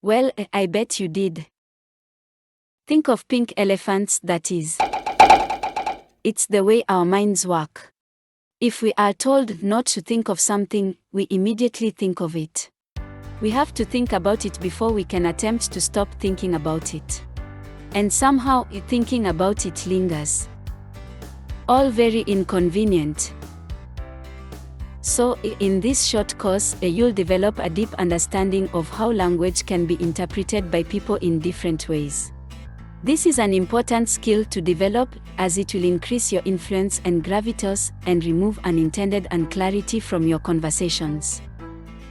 Well, I bet you did. Think of pink elephants, that is. It's the way our minds work. If we are told not to think of something, we immediately think of it. We have to think about it before we can attempt to stop thinking about it. And somehow, thinking about it lingers. All very inconvenient. So, in this short course, you'll develop a deep understanding of how language can be interpreted by people in different ways. This is an important skill to develop, as it will increase your influence and gravitas, and remove unintended unclarity from your conversations.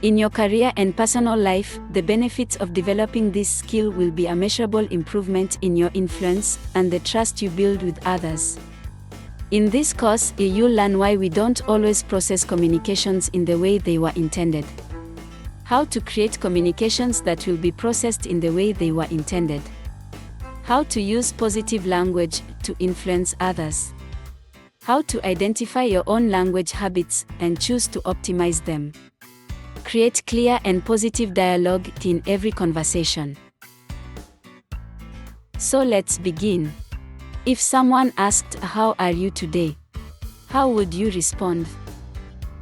In your career and personal life, the benefits of developing this skill will be a measurable improvement in your influence and the trust you build with others. In this course, you'll learn why we don't always process communications in the way they were intended. How to create communications that will be processed in the way they were intended. How to use positive language to influence others. How to identify your own language habits and choose to optimize them. Create clear and positive dialogue in every conversation. So let's begin. If someone asked, "How are you today?" how would you respond?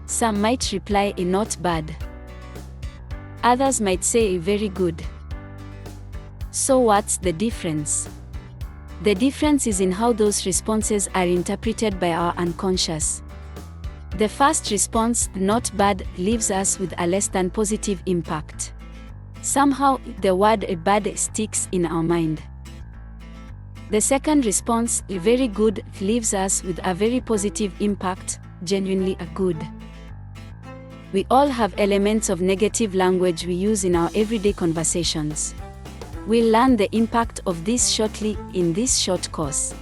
Some might reply, "Not bad." Others might say, "Very good." So what's the difference? The difference is in how those responses are interpreted by our unconscious. The first response, "not bad," leaves us with a less than positive impact. Somehow, the word "bad" sticks in our mind. The second response, "very good," leaves us with a very positive impact, genuinely a good. We all have elements of negative language we use in our everyday conversations. We'll learn the impact of this shortly in this short course.